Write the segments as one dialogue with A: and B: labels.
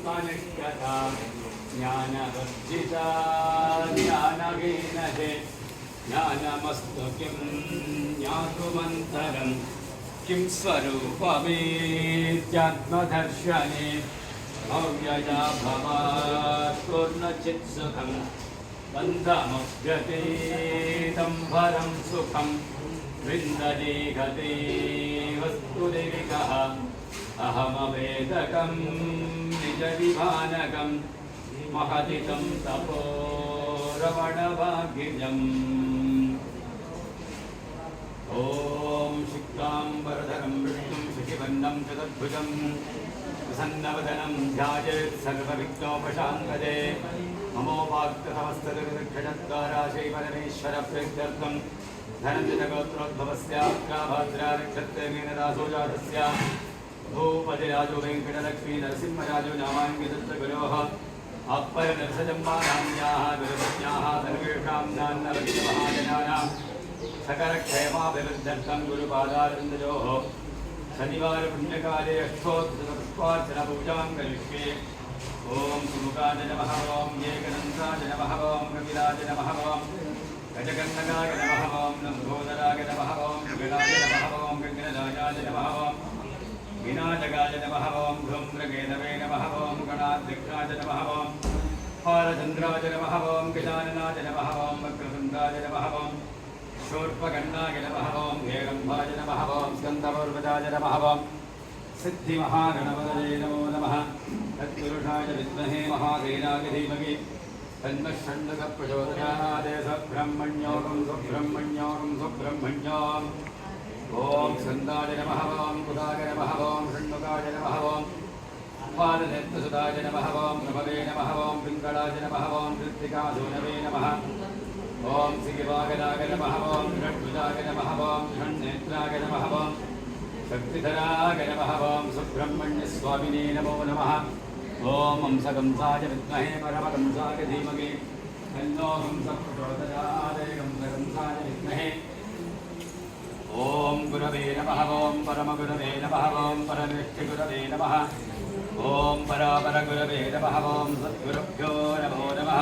A: मनुष्यता ज्ञानवर्जिता ज्ञानहीनते ज्ञानमस्तु किं ज्ञातुमन्तरं किं स्वरूपमेत्यात्मदर्शने भव्यया भवात् पूर्णचित्सुखं बन्धमुद्यतेतं परं सुखं विन्ददेहते वस्तुदेविकः अहमवेदकं निजविभानकं महदितं तपोरमणभाग्यजम् ॐ शुक्लाम्बरधरं विष्णुं शशिवर्णं चतुर्भुजं प्रसन्नवदनं ध्यायेत् सर्वविघ्नोपशान्तये ममोपाक्तमस्तदुर्दक्षिणद्वाराशैवरमेश्वरप्रीत्यर्थं धनञ्जयगोत्रोद्भवस्याभद्रानक्षत्रेण दासो जातस्य भूपतिराजो वेङ्कटलक्ष्मी नरसिंहराजो नामाङ्कितत्वगुरोः अप्परनरसजम्मानाम्याः गुरुपत्न्याः सर्वेषां नान्नवविधमहाजनानां सकलक्षेमाभिवृद्ध्यर्थं गुरुपादारविन्दयोः शनिवारपुण्यकाले अष्टोत्तरपुष्पार्चनपूजां करिष्ये ॐ सुमुखाय नमः ॐ एकदन्ताय नमः ॐ कपिलाय नमः ॐ गजकर्णकाय नमः ॐ लम्बोदराय नमः ॐ गणाय नमः ॐ गङ्गराजाय नमः ॐ विनायकाय नमः ॐ धूम्रकेतवे नमः ॐ गणाध्यक्षाय नमः ॐ बालचन्द्राय नमः ॐ गजाननाय नमः ॐ वक्रतुण्डाय नमः ॐ शूर्पकर्णाय नमः ॐ हेरम्भाय नमः ॐ स्कन्दपूर्वजाय नमः ॐ सिद्धिमहागणपतये नमो नमः तत्पुरुषाय विद्महे महादेवाय धीमहि तन्नः षण्मुखप्रचोदयात् सुब्रह्मण्योऽहं सुब्रह्मण्योऽहं सुब्रह्मण्योम् ॐ स्कन्दाय नमः ॐ कुदाय नमः ॐ षण्मुखाय नमः ॐ पादनेत्रसुताय नमः ॐ प्रभवे नमः ॐ पिङ्गळाय नमः ॐ कृत्तिकासूनवे नमः ॐ श्रीवागदाय नमः ॐ षड्भुजाय नमः ॐ षण्नेत्राय नमः ॐ शक्तिधराय नमः ॐ सुब्रह्मण्यस्वामिने नमो नमः ॐ हंसकंसाय विद्महे परमहंसाय धीमहि तन्नो हंसः प्रचोदयात् हंसकंसाय विद्महे ॐ गुरवे नमः ॐ परमगुरवे नमः ॐ परमेष्ठिगुरवे नमः ॐ परापरगुरवे नमः ॐ सद्गुरुभ्यो नमो नमः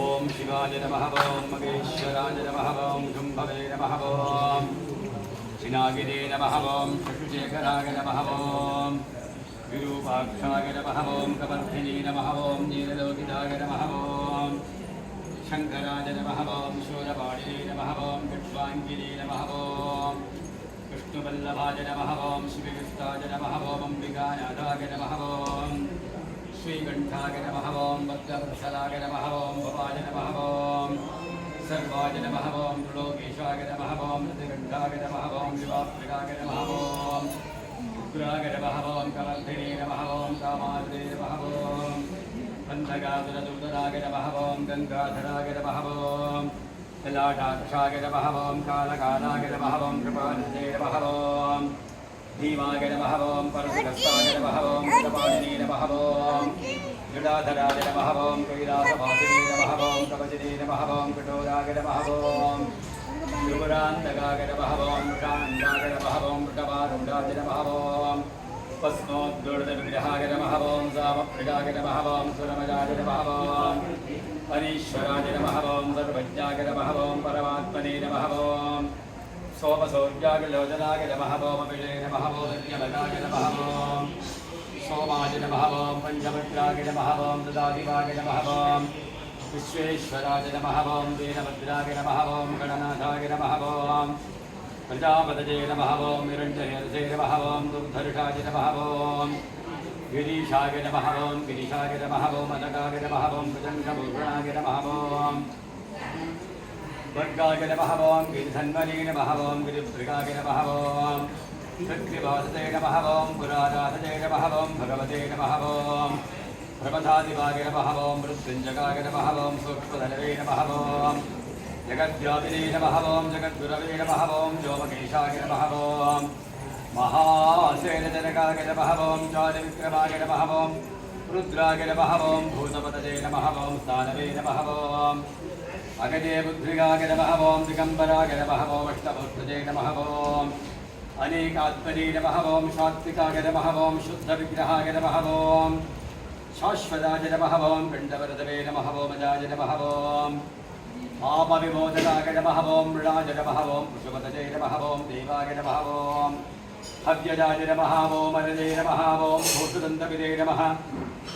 A: ॐ शिवाय नमः ॐ महेश्वराय नमः ॐ शुम्भवे नमः ॐ शिनागिरे नमः ॐ शशिशेखराय नमः ॐ विरूपाक्षाय नमः ॐ कपर्धिनी नमः ॐ नीललोकिताय नमः ॐ शङ्कराय नमः ॐ शूरपाणिने नमः ॐ विश्वाङ्गिने नमः ॐ विष्णुवल्लभाय नमः ॐ शिवविष्टाय नमः ॐ अम्बिकानाथाय नमः ॐ श्रीकण्ठाय नमः ॐ भक्तवत्सलाय नमः ॐ भवाय नमः ॐ सर्वाय नमः ॐ त्रिलोकेशाय नमः ॐ ऋतिकण्ठाय नमः ॐ शिवाप्रियाय नमः ॐ उग्राय नमः ॐ कवर्धिने नमः ॐ कामार्दे नमः ॐ बन्धकासुरदूतराय नमः ॐ गङ्गाधराय नमः ॐ ललाटाक्षाय नमः ॐ कालकालाय नमः ॐ कृपानिधे नमः ॐ भीमाय नमः ॐ परशुरस्ताय नमः ॐ कृपाणिने नमः ॐ जडाधराय नमः ॐ कैलासवासिने नमः ॐ कवचिने नमः ॐ कठोराय नमः ॐ त्रिपुरान्तकाय नमः ॐ मृषान्ताय नमः ॐ मृषभारूढाय नमः ॐ भस्मोद्दोषविग्रहाय नमः ॐ सामप्रियाय नमः ॐ सुरमजाय नमः ॐ अनीश्वराय नमः ॐ सर्वज्ञाय नमः ॐ परमात्मने नमः ॐ सोमसौर्याय लोचनाय नमः ॐ अभिषे नमः ॐ यमनाय नमः ॐ सोमाय नमः ॐ पञ्चभद्राय नमः ॐ ददाधिवाय नमः ॐ विश्वेश्वराय नमः ॐ वीरभद्राय नमः ॐ गणनाथाय नमः ॐ प्रजापतये नमः ॐ निरञ्जयसे नमः ॐ दुर्धर्षाय नमः ॐ गिरीशाय नमः ॐ गिरीशाय नमः ॐ अनकाय नमः ॐ प्रचण्डभूषणाय नमः ॐ वर्गाय नमः ॐ गिरिधन्वने नमः ॐ गिरिभृगाय नमः ॐ शक्तिवासते नमः ॐ पुराराधते नमः ॐ भगवते नमः ॐ प्रपथादिवाय नमः ॐ मृत्युञ्जगाय नमः ॐ सूक्ष्मधनवे नमः ॐ जगद्व्यापिने नमः ॐ जगद्गुरवे नमः ॐ व्योमकेशाय नमः ॐ महासेनजनकाय नमः ॐ चारुविक्रमाय नमः ॐ रुद्राय नमः ॐ भूतपतये नमः ॐ स्थानवे नमः ॐ अगजे बुद्धिगाय नमः ॐ दिगम्बराय नमः ॐ अष्टभूतये नमः ॐ अनेकात्मने नमः ॐ सात्विकाय नमः ॐ शुद्धविग्रहाय नमः ॐ शाश्वताय नमः ॐ पिण्डवरदवे नमः ॐ अजाय नमः ॐ पापविमोचनाय नमः ॐ मृडाय नमः ॐ पशुपतये नमः ॐ देवाय नमः ॐ हव्यजाय नमः ॐ अरजे नमः ॐ भूषुदन्तविदे नमः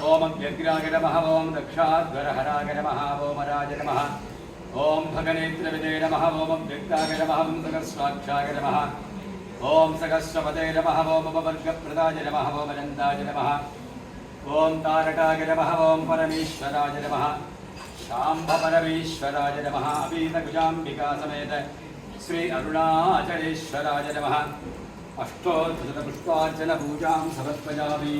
A: ॐ व्यग्राय नमः ॐ दक्षाध्वरहराय नमः ॐ अराय नमः ॐ भगनेत्रविदे नमः ॐ व्यक्ताय नमः ॐ सहस्राक्षाय नमः ॐ सहस्रपदे नमः ॐ उपवर्गप्रदाय नमः ॐ अनन्ताय नमः ॐ तारकाय नमः ॐ परमेश्वराय नमः शाम्भपरमेश्वराय नमः अभीतकुजाम्बिका समेत श्री अरुणाचलेश्वराय नमः अष्टोत्तरपुष्पार्चनपूजां समर्पयामि।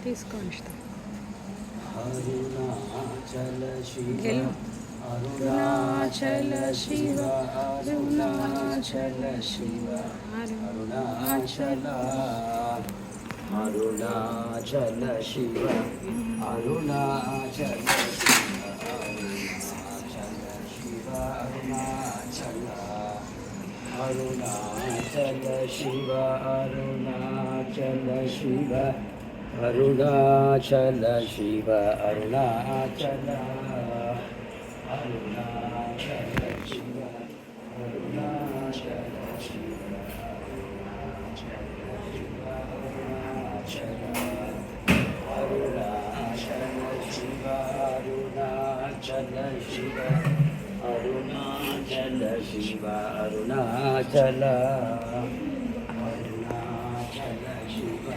B: తీసుకోండి
A: అరుణాచల శివ
B: అరుణాచల శివ అరుణాచల శివ
A: అరుణాచల అరుణాచల శివ అరుణాచల శివ అరుణాచల అరుణాచల శివ అరుణాచల శివ అరుణాచల శివ అరుణాచల అరుణాచల శివ అరుణాచల శివ అరుణాచల శివ అరుణాచల శివ అరుణాచల శివ అరుణాచల అరుణాచల శివ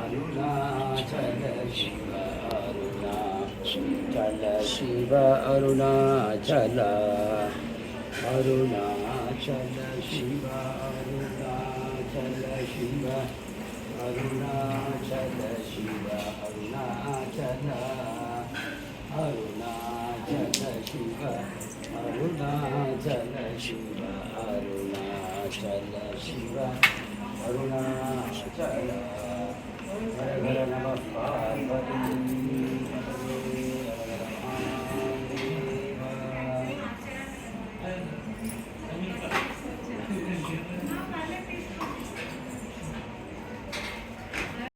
A: అరుణాచల శివ అరుణాచల శివ అరుణాచల అరుణాచల శివ అరుణాచల శివ అరుణాచల శివ అరుణాచల అరుణాచల శివ అరుణాచల శివ అరుణాచల శివ అరుణాచల హర హర నమః పార్వతీ